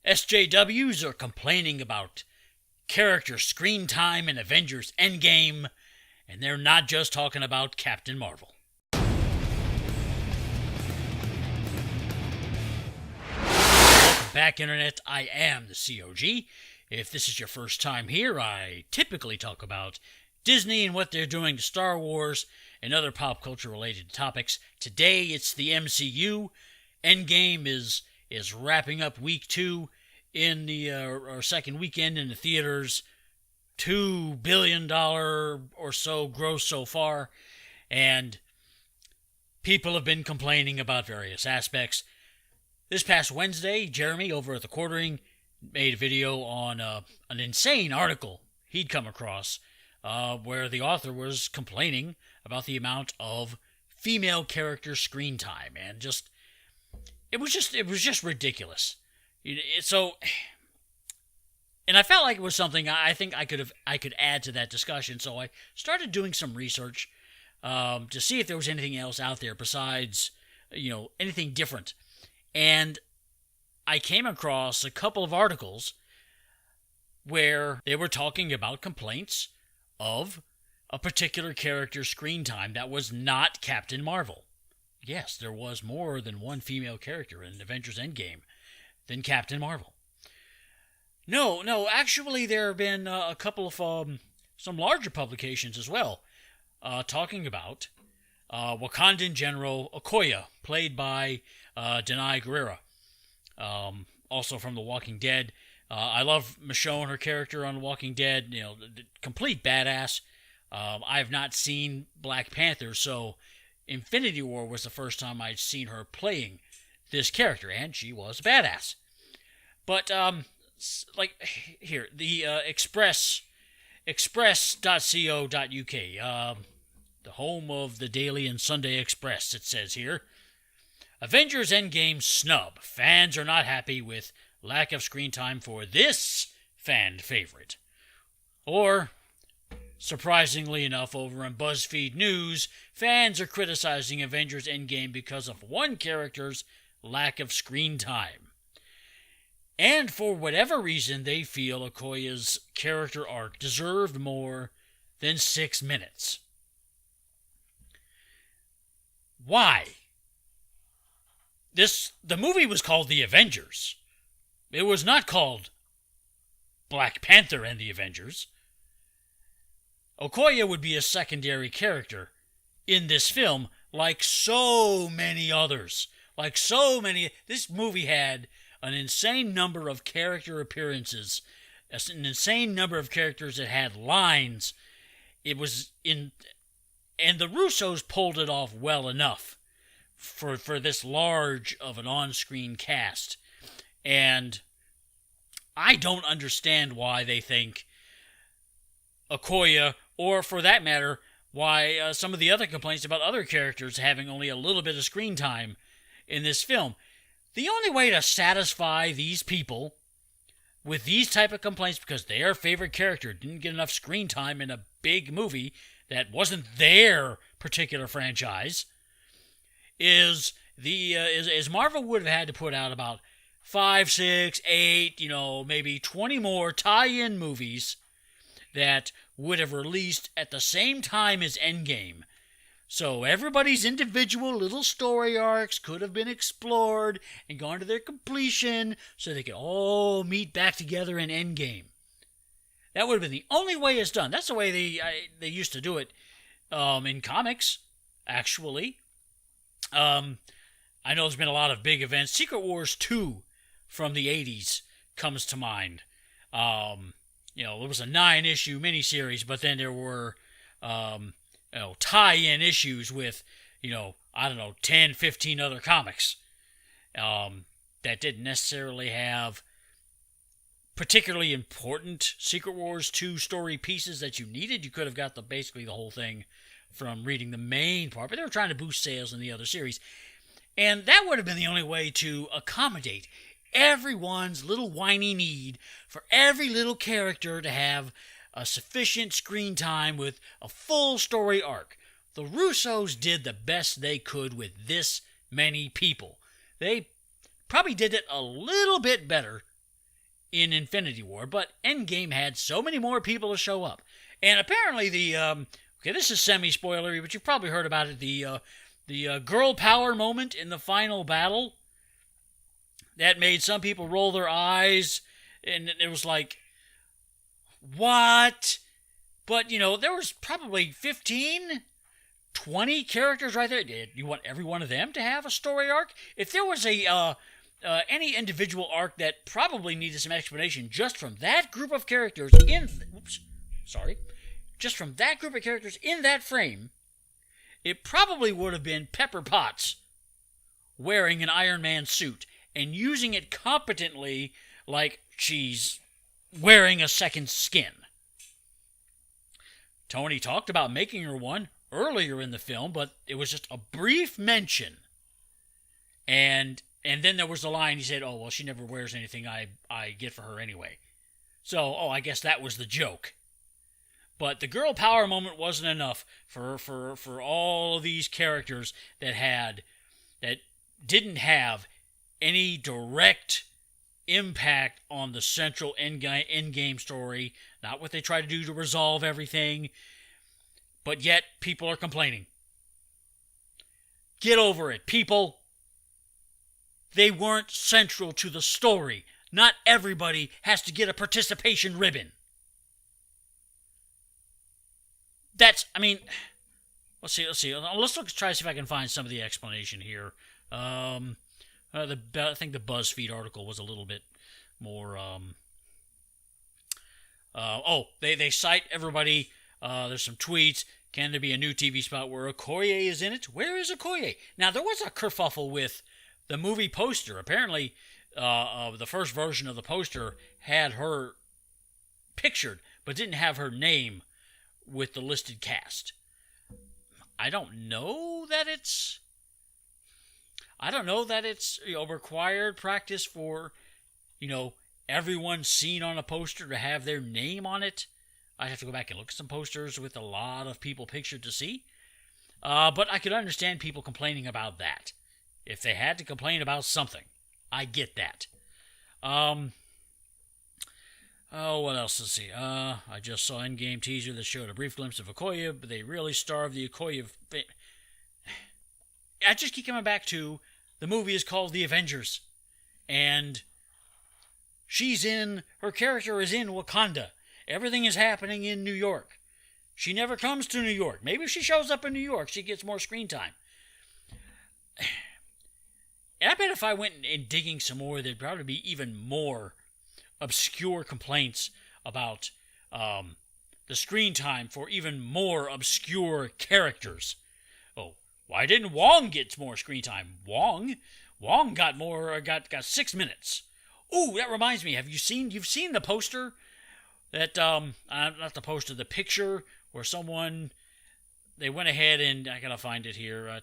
SJWs are complaining about character screen time in Avengers Endgame, and they're not just talking about Captain Marvel. Welcome back, Internet. I am the COG. If this is your first time here, I typically talk about Disney and what they're doing to Star Wars and other pop culture related topics. Today it's the MCU. Endgame is wrapping up week 2 in the or second weekend in the theaters. $2 billion or so gross so far, and people have been complaining about various aspects. This past Wednesday, Jeremy over at the Quartering made a video on an insane article he'd come across where the author was complaining about the amount of female character screen time, and it was just ridiculous. And I felt like it was something I think I could add to that discussion, so I started doing some research to see if there was anything else out there besides, anything different. And I came across a couple of articles where they were talking about complaints of a particular character's screen time that was not Captain Marvel. Yes, there was more than one female character in Avengers Endgame than Captain Marvel. No, actually there have been a couple of some larger publications as well talking about Wakandan General Okoye, played by Danai Gurira, also from The Walking Dead. I love Michonne, her character on The Walking Dead, the complete badass. I have not seen Black Panther, so Infinity War was the first time I'd seen her playing this character, and she was a badass. But, here, the express.co.uk, the home of the Daily and Sunday Express, it says here, Avengers Endgame snub. Fans are not happy with lack of screen time for this fan favorite. Or, surprisingly enough, over on BuzzFeed News, fans are criticizing Avengers Endgame because of one character's lack of screen time. And for whatever reason, they feel Okoye's character arc deserved more than 6 minutes. Why? The movie was called The Avengers. It was not called Black Panther and the Avengers. Okoye would be a secondary character in this film, like so many others. This movie had an insane number of character appearances, an insane number of characters that had lines. And the Russos pulled it off well enough for this large of an on-screen cast. And I don't understand why they think Okoye, or for that matter, why some of the other complaints about other characters having only a little bit of screen time in this film. The only way to satisfy these people with these type of complaints because their favorite character didn't get enough screen time in a big movie that wasn't their particular franchise is Marvel would have had to put out about 5, 6, 8, maybe 20 more tie-in movies that would have released at the same time as Endgame. So everybody's individual little story arcs could have been explored and gone to their completion so they could all meet back together in Endgame. That would have been the only way it's done. That's the way they used to do it in comics, actually. I know there's been a lot of big events. Secret Wars 2 from the 80s comes to mind. There was a 9-issue miniseries, but then there were tie-in issues with, 10, 15 other comics that didn't necessarily have particularly important Secret Wars 2 story pieces that you needed. You could have got basically the whole thing from reading the main part, but they were trying to boost sales in the other series. And that would have been the only way to accommodate everyone's little whiny need for every little character to have a sufficient screen time with a full story arc. The Russos did the best they could with this many people. They probably did it a little bit better in Infinity War, but Endgame had so many more people to show up. And apparently okay, this is semi-spoilery, but you've probably heard about it, the girl power moment in the final battle. That made some people roll their eyes, and it was like, what? But, there was probably 15, 20 characters right there. You want every one of them to have a story arc? If there was any individual arc that probably needed some explanation just from that group of characters just from that group of characters in that frame, it probably would have been Pepper Potts wearing an Iron Man suit and using it competently like she's wearing a second skin. Tony talked about making her one earlier in the film, but it was just a brief mention. And then there was the line, he said, "Oh, well, she never wears anything I get for her anyway." So, I guess that was the joke. But the girl power moment wasn't enough for all of these characters that didn't have any direct impact on the central endgame story, not what they try to do to resolve everything, but yet people are complaining. Get over it, people. They weren't central to the story. Not everybody has to get a participation ribbon. Let's see. Let's try to see if I can find some of the explanation here. I think the BuzzFeed article was a little bit more. They cite everybody. There's some tweets. Can there be a new TV spot where Okoye is in it? Where is Okoye? Now, there was a kerfuffle with the movie poster. Apparently, the first version of the poster had her pictured, but didn't have her name with the listed cast. I don't know that it's required practice for everyone seen on a poster to have their name on it. I'd have to go back and look at some posters with a lot of people pictured to see. But I could understand people complaining about that. If they had to complain about something, I get that. What else? Let's see. I just saw Endgame teaser that showed a brief glimpse of Okoye, but they really starved the Okoye. I just keep coming back to the movie is called The Avengers, and her character is in Wakanda. Everything is happening in New York. She never comes to New York. Maybe if she shows up in New York, she gets more screen time. And I bet if I went and digging some more, there'd probably be even more obscure complaints about the screen time for even more obscure characters. Oh, why didn't Wong get more screen time? Wong got more. Got 6 minutes. Ooh, that reminds me. You've seen the poster? That not the poster, the picture where they went ahead and I gotta find it here.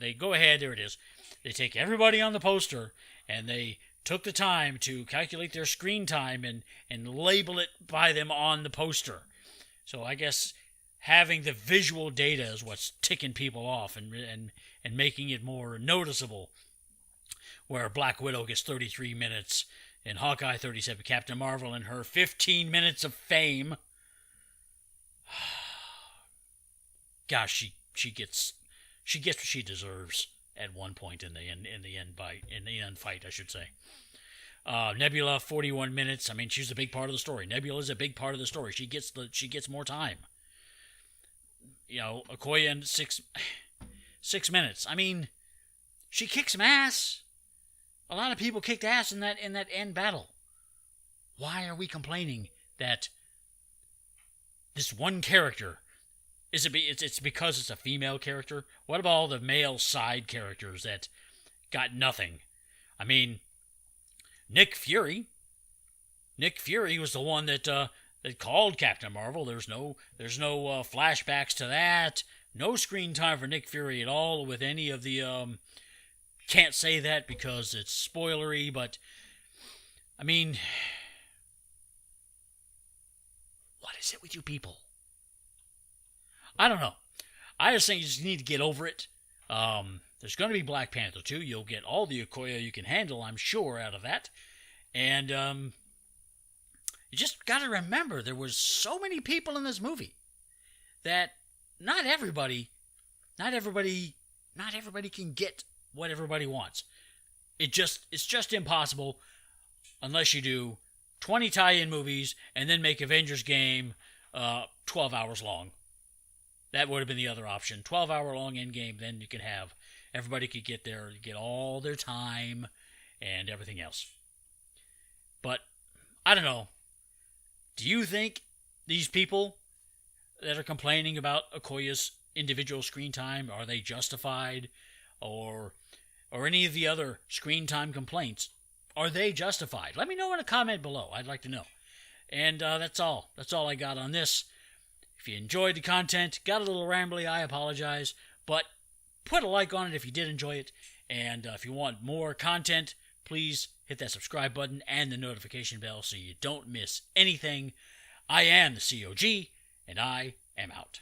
They go ahead. There it is. They take everybody on the poster and they took the time to calculate their screen time and label it by them on the poster. So I guess having the visual data is what's ticking people off and making it more noticeable. Where Black Widow gets 33 minutes and Hawkeye 37, Captain Marvel and her 15 minutes of fame. Gosh, she gets what she deserves at one point in the end fight, I should say. Nebula 41 minutes. I mean, she's a big part of the story. Nebula is a big part of the story. She gets more time. Okoye in 6 minutes. I mean, she kicks some ass. A lot of people kicked ass in that end battle. Why are we complaining that this one character it's because it's a female character? What about all the male side characters that got nothing? I mean, Nick Fury was the one that called Captain Marvel. There's no flashbacks to that. No screen time for Nick Fury at all with any of the can't say that because it's spoilery, but I mean, what is it with you people? I don't know. I just think you just need to get over it. There's going to be Black Panther 2. You'll get all the Okoye you can handle, I'm sure, out of that. And You just got to remember there was so many people in this movie that not everybody can get what everybody wants. It's just impossible unless you do 20 tie-in movies and then make Avengers Game 12 hours long. That would have been the other option. 12-hour long Endgame, then you could have everybody could get there, get all their time and everything else. But I don't know. Do you think these people that are complaining about Okoye's individual screen time, are they justified? Or any of the other screen time complaints, are they justified? Let me know in a comment below. I'd like to know. And that's all. That's all I got on this. If you enjoyed the content, got a little rambly, I apologize. But put a like on it if you did enjoy it. And if you want more content, please hit that subscribe button and the notification bell so you don't miss anything. I am the COG, and I am out.